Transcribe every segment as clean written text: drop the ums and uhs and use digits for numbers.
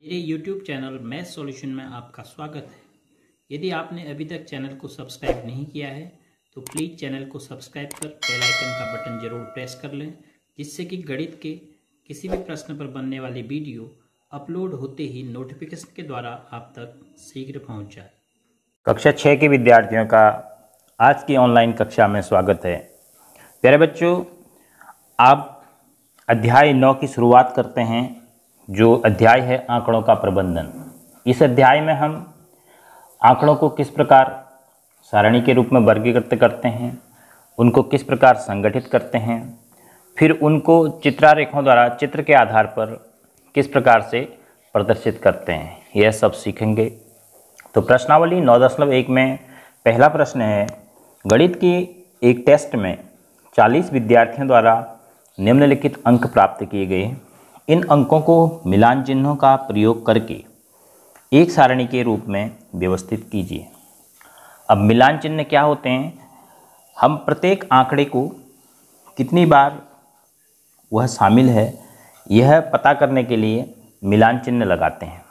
मेरे YouTube channel math solution में आपका स्वागत है। यदि आपने अभी तक चैनल को सब्सक्राइब नहीं किया है तो प्लीज़ चैनल को सब्सक्राइब कर बेल आइकन का बटन जरूर प्रेस कर लें, जिससे कि गणित के किसी भी प्रश्न पर बनने वाली वीडियो अपलोड होते ही नोटिफिकेशन के द्वारा आप तक शीघ्र पहुंच जाए। कक्षा 6 के विद्यार्थियों का आज की ऑनलाइन कक्षा में स्वागत है। प्यारे बच्चों, आप अध्याय 9 की शुरुआत करते हैं, जो अध्याय है आंकड़ों का प्रबंधन। इस अध्याय में हम आंकड़ों को किस प्रकार सारणी के रूप में वर्गीकृत करते हैं, उनको किस प्रकार संगठित करते हैं, फिर उनको चित्रारेखों द्वारा चित्र के आधार पर किस प्रकार से प्रदर्शित करते हैं, यह सब सीखेंगे। तो प्रश्नावली 9.1 में पहला प्रश्न है, गणित की एक टेस्ट में 40 विद्यार्थियों द्वारा निम्नलिखित अंक प्राप्त किए गए। इन अंकों को मिलान चिन्हों का प्रयोग करके एक सारणी के रूप में व्यवस्थित कीजिए। अब मिलान चिन्ह क्या होते हैं? हम प्रत्येक आंकड़े को कितनी बार वह शामिल है, यह पता करने के लिए मिलान चिन्ह लगाते हैं।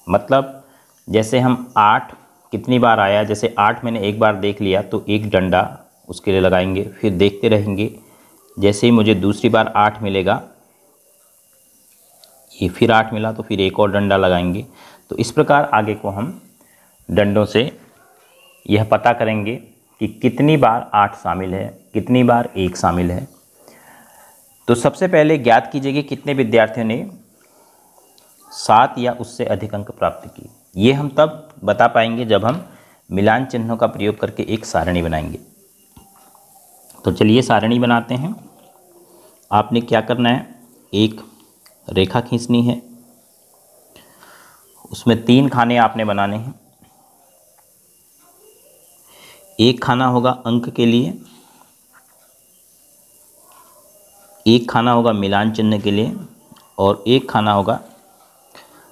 मतलब जैसे हम 8 कितनी बार आया, जैसे 8 मैंने एक बार देख लिया तो एक डंडा उसके लिए लगाएंगे, फिर देखते रहेंगे। जैसे ही मुझे दूसरी बार 8 मिलेगा, ये फिर 8 मिला तो फिर एक और डंडा लगाएंगे। तो इस प्रकार आगे को हम डंडों से यह पता करेंगे कि कितनी बार 8 शामिल है, कितनी बार 1 शामिल है। तो सबसे पहले ज्ञात कीजिए कि कितने विद्यार्थियों ने 7 या उससे अधिक अंक प्राप्त किए। ये हम तब बता पाएंगे जब हम मिलान चिन्हों का प्रयोग करके एक सारणी बनाएंगे। तो चलिए सारणी बनाते हैं। आपने क्या करना है, एक रेखा खींचनी है, उसमें 3 खाने आपने बनाने हैं। एक खाना होगा अंक के लिए, एक खाना होगा मिलान चिन्ह के लिए, और एक खाना होगा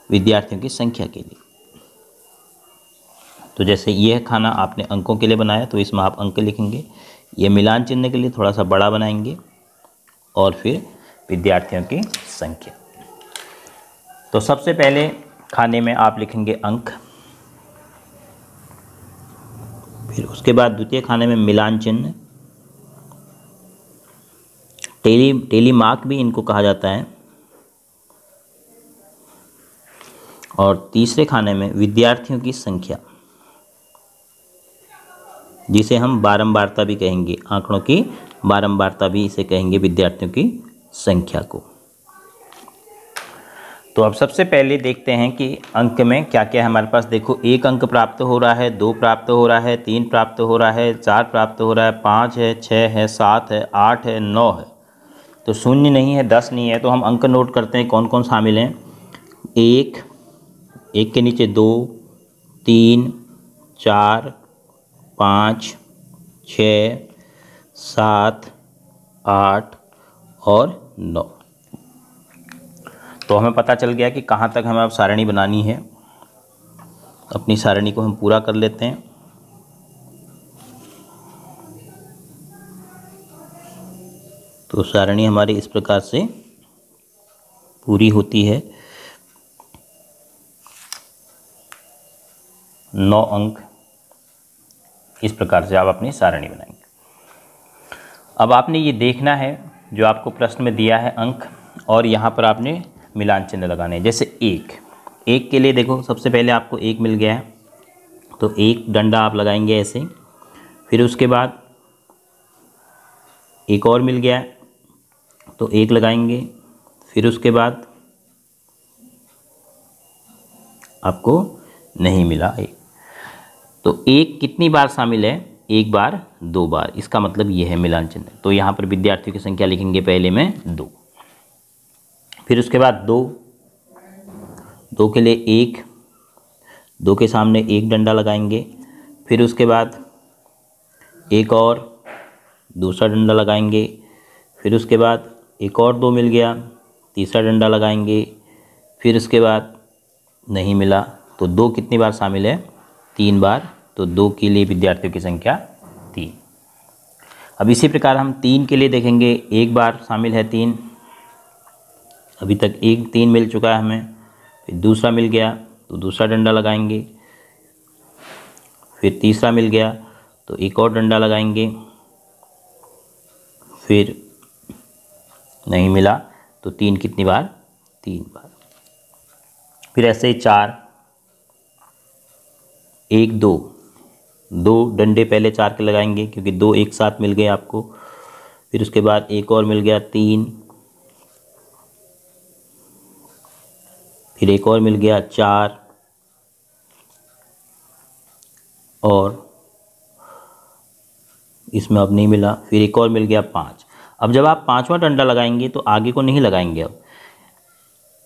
विद्यार्थियों की संख्या के लिए। तो जैसे यह खाना आपने अंकों के लिए बनाया तो इसमें आप अंक लिखेंगे। यह मिलान चिन्ह के लिए थोड़ा सा बड़ा बनाएंगे, और फिर विद्यार्थियों की संख्या। तो सबसे पहले खाने में आप लिखेंगे अंक, फिर उसके बाद द्वितीय खाने में मिलान चिन्ह, टेली मार्क भी इनको कहा जाता है, और तीसरे खाने में विद्यार्थियों की संख्या, जिसे हम बारंबारता भी कहेंगे। आंकड़ों की बारंबारता भी इसे कहेंगे, विद्यार्थियों की संख्या को। तो अब सबसे पहले देखते हैं कि अंक में क्या क्या है हमारे पास। देखो, 1 अंक प्राप्त हो रहा है, 2 प्राप्त हो रहा है, 3 प्राप्त हो रहा है, 4 प्राप्त हो रहा है, 5 है, 6 है, 7 है, 8 है, 9 है। तो 0 नहीं है, 10 नहीं है। तो हम अंक नोट करते हैं कौन कौन शामिल हैं। 1, 1 के नीचे 2, 3, 4, 5, 6, 7, 8 और 9। तो हमें पता चल गया कि कहाँ तक हमें अब सारणी बनानी है। अपनी सारणी को हम पूरा कर लेते हैं। तो सारणी हमारी इस प्रकार से पूरी होती है। 9 अंक इस प्रकार से आप अपनी सारणी बनाएंगे। अब आपने ये देखना है जो आपको प्रश्न में दिया है अंक, और यहाँ पर आपने मिलान चिन्ह लगाने हैं। जैसे 1 के लिए देखो, सबसे पहले आपको 1 मिल गया है तो एक डंडा आप लगाएंगे ऐसे। फिर उसके बाद एक और मिल गया है तो 1 लगाएंगे। फिर उसके बाद आपको नहीं मिला 1, तो 1 कितनी बार शामिल है? 1 बार, 2 बार। इसका मतलब ये है मिलान चिन्ह। तो यहाँ पर विद्यार्थियों की संख्या लिखेंगे पहले में 2। फिर उसके बाद 2 के लिए 1, 2 के सामने एक डंडा लगाएंगे। फिर उसके बाद एक और दूसरा डंडा लगाएंगे। फिर उसके बाद एक और 2 मिल गया, तीसरा डंडा लगाएंगे। फिर उसके बाद नहीं मिला तो 2 कितनी बार शामिल है? 3 बार। तो 2 के लिए विद्यार्थियों की संख्या 3। अब इसी प्रकार हम 3 के लिए देखेंगे, 1 बार शामिल है 3। अभी तक 3 मिल चुका है हमें। फिर दूसरा मिल गया तो दूसरा डंडा लगाएंगे, फिर तीसरा मिल गया तो एक और डंडा लगाएंगे, फिर नहीं मिला तो 3 कितनी बार, 3 बार। फिर ऐसे ही 4, 1 2, 2 डंडे पहले 4 के लगाएंगे क्योंकि 2 एक साथ मिल गए आपको। फिर उसके बाद एक और मिल गया 3, फिर एक और मिल गया 4 और इसमें अब नहीं मिला, फिर एक और मिल गया 5। अब जब आप 5वां डंडा लगाएंगे तो आगे को नहीं लगाएंगे,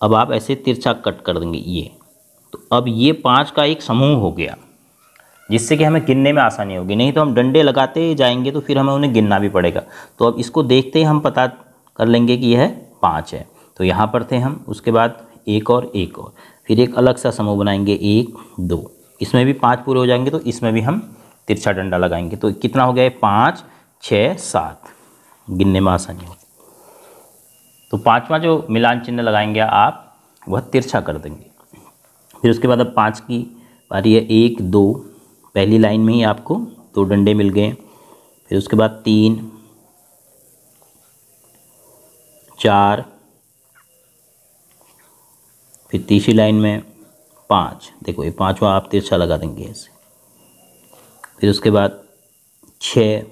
अब आप ऐसे तिरछा कट कर देंगे ये। तो अब ये 5 का एक समूह हो गया जिससे कि हमें गिनने में आसानी होगी, नहीं तो हम डंडे लगाते जाएंगे तो फिर हमें उन्हें गिनना भी पड़ेगा। तो अब इसको देखते ही हम पता कर लेंगे कि यह 5 है। तो यहाँ पर थे हम, उसके बाद एक और फिर एक अलग सा समूह बनाएंगे 1 2, इसमें भी 5 पूरे हो जाएंगे तो इसमें भी हम तिरछा डंडा लगाएंगे। तो कितना हो गया, 5 6 7, गिनने में आसानी होगी। तो 5वां जो मिलान चिन्ह लगाएंगे आप वह तिरछा कर देंगे। फिर उसके बाद अब 5 की बारी है, 1 2, पहली लाइन में ही आपको 2 डंडे मिल गए। फिर उसके बाद 3 4, फिर तीसरी लाइन में 5, देखो ये 5वां आप तिरछा लगा देंगे ऐसे। फिर उसके बाद 6,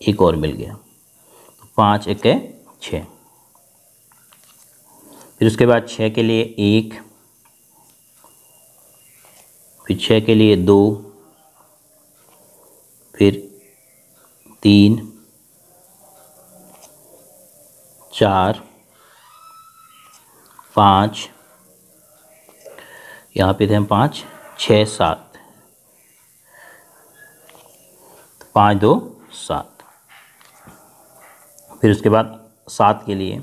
एक और मिल गया तो 5 1 6। फिर उसके बाद 6 के लिए 1, फिर 6 के लिए 2, फिर 3 4 5, यहाँ पे थे हम 5 6 7, 5 2 7। फिर उसके बाद 7 के लिए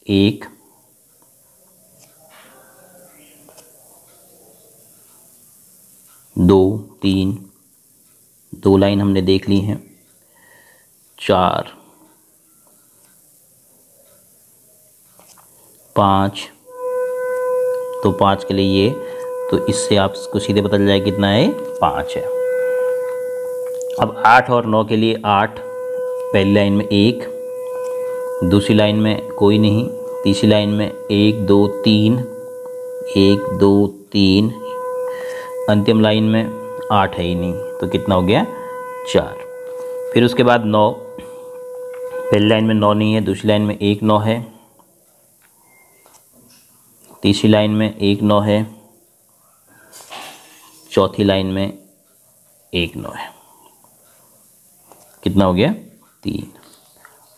1 2 3, 2 लाइन हमने देख ली हैं, 4 5, तो 5 के लिए ये, तो इससे आपको सीधे पता चल जाएगा कितना है, 5 है। अब 8 और 9 के लिए 8, पहली लाइन में 1, दूसरी लाइन में कोई नहीं, तीसरी लाइन में 1 2 3, 1 2 3, अंतिम लाइन में 8 है ही नहीं तो कितना हो गया, 4। फिर उसके बाद 9, पहली लाइन में 9 नहीं है, दूसरी लाइन में 1 9 है, तीसरी लाइन में 1 9 है, चौथी लाइन में 1 9 है, कितना हो गया, 3।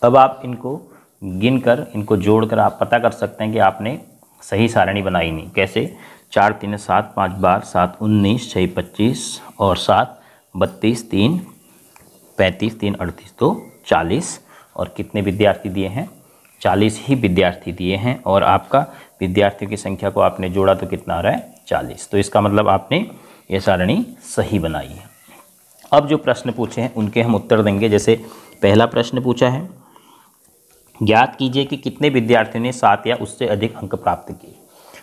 अब आप इनको गिनकर, इनको जोड़कर आप पता कर सकते हैं कि आपने सही सारणी बनाई नहीं। कैसे, 4 3 7, 5 12, 7 19, 6 25 और 7 32, 3 35, 3 38, तो 40। और कितने विद्यार्थी दिए हैं, 40 ही विद्यार्थी दिए हैं। और आपका विद्यार्थियों की संख्या को आपने जोड़ा तो कितना आ रहा है, 40। तो इसका मतलब आपने ये सारणी सही बनाई है। अब जो प्रश्न पूछे हैं उनके हम उत्तर देंगे। जैसे पहला प्रश्न पूछा है, ज्ञात कीजिए कि कितने विद्यार्थियों ने 7 या उससे अधिक अंक प्राप्त किए।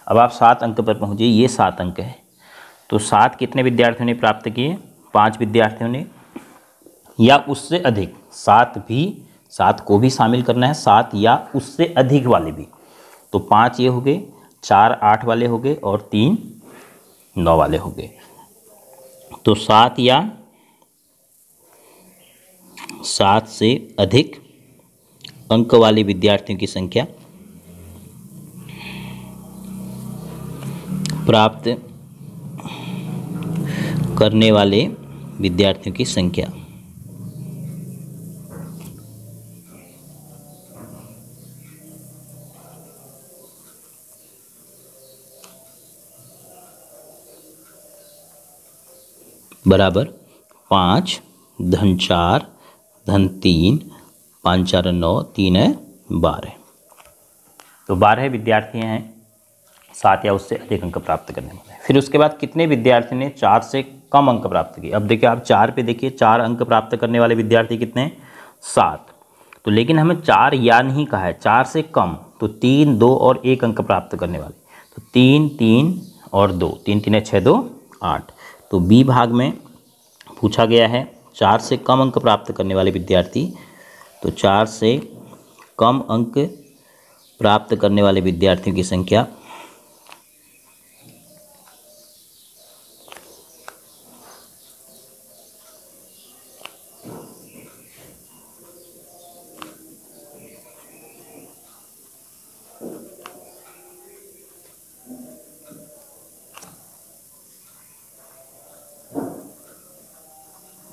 अब आप 7 अंक पर पहुँचिए, ये 7 अंक है तो 7 कितने विद्यार्थियों ने प्राप्त किए, 5 विद्यार्थियों ने या उससे अधिक। 7 को भी शामिल करना है, 7 या उससे अधिक वाले भी। तो 5 ये हो गए, 4 8 वाले हो गए और 3 9 वाले हो गए। तो 7 या 7 से अधिक अंक वाले विद्यार्थियों की संख्या प्राप्त करने वाले विद्यार्थियों की संख्या बराबर 5 धन 4 धन 3, 5 4 9, 3 है 12। तो 12 विद्यार्थी हैं 7 या उससे अधिक अंक प्राप्त करने वाले। फिर उसके बाद कितने विद्यार्थी ने 4 से कम अंक प्राप्त किए। अब देखिए आप 4 पे देखिए, 4 अंक प्राप्त करने वाले विद्यार्थी कितने हैं, 7। तो लेकिन हमें 4 या नहीं कहा है, 4 से कम, तो 3 2 और 1 अंक प्राप्त करने वाले। तो 3 3 और 2, 3 3 6 2 8। तो बी भाग में पूछा गया है 4 से कम अंक प्राप्त करने वाले विद्यार्थी, तो 4 से कम अंक प्राप्त करने वाले विद्यार्थियों की संख्या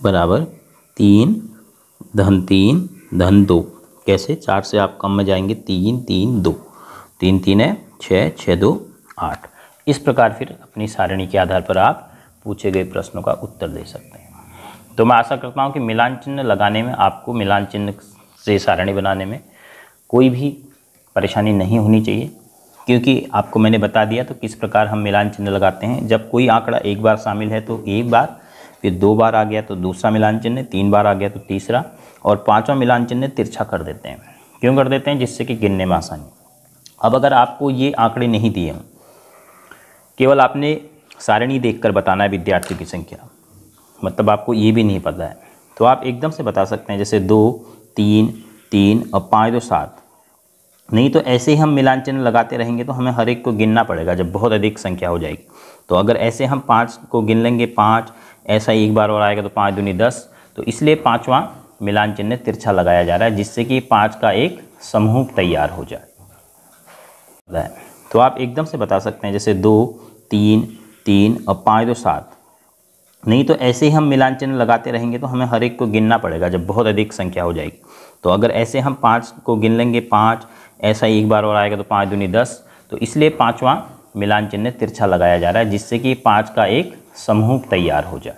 बराबर 3 धन 3 धन 2। कैसे? 4 से आप कम में जाएंगे 3 3 2, 3 3 है 6 6 2 8। इस प्रकार फिर अपनी सारणी के आधार पर आप पूछे गए प्रश्नों का उत्तर दे सकते हैं। तो मैं आशा करता हूँ कि मिलान चिन्ह लगाने में आपको, मिलान चिन्ह से सारणी बनाने में कोई भी परेशानी नहीं होनी चाहिए, क्योंकि आपको मैंने बता दिया तो किस प्रकार हम मिलान चिन्ह लगाते हैं। जब कोई आंकड़ा एक बार शामिल है तो एक बार, फिर 2 बार आ गया तो दूसरा मिलान चिन्ह, 3 बार आ गया तो तीसरा, और 5वां मिलान चिन्ह तिरछा कर देते हैं। क्यों कर देते हैं? जिससे कि गिनने में आसानी। अब अगर आपको ये आंकड़े नहीं दिए हों, केवल आपने सारणी देखकर बताना है विद्यार्थियों की संख्या, मतलब आपको ये भी नहीं पता है, तो आप एकदम से बता सकते हैं जैसे 2 3 3 और 5 2 7। नहीं तो ऐसे ही हम मिलान चिन्ह लगाते रहेंगे तो हमें हर एक को गिनना पड़ेगा जब बहुत अधिक संख्या हो जाएगी। तो अगर ऐसे हम 5 को गिन लेंगे, 5 ऐसा एक बार और आएगा तो 5 दूनी 10, तो इसलिए 5वां मिलान चिन्ह तिरछा लगाया जा रहा है, जिससे कि 5 का एक समूह तैयार हो जाए। तो आप एकदम से बता सकते हैं जैसे 2 3 3 और 5 2 7। नहीं तो ऐसे ही हम मिलान चिन्ह लगाते रहेंगे तो हमें हर एक को गिनना पड़ेगा जब बहुत अधिक संख्या हो जाएगी। तो अगर ऐसे हम 5 को गिन लेंगे, 5 ऐसा एक बार और आएगा तो 5 दूनी 10, तो इसलिए 5वां मिलान चिन्ह तिरछा लगाया जा रहा है, जिससे कि 5 का एक समूह तैयार हो जाए।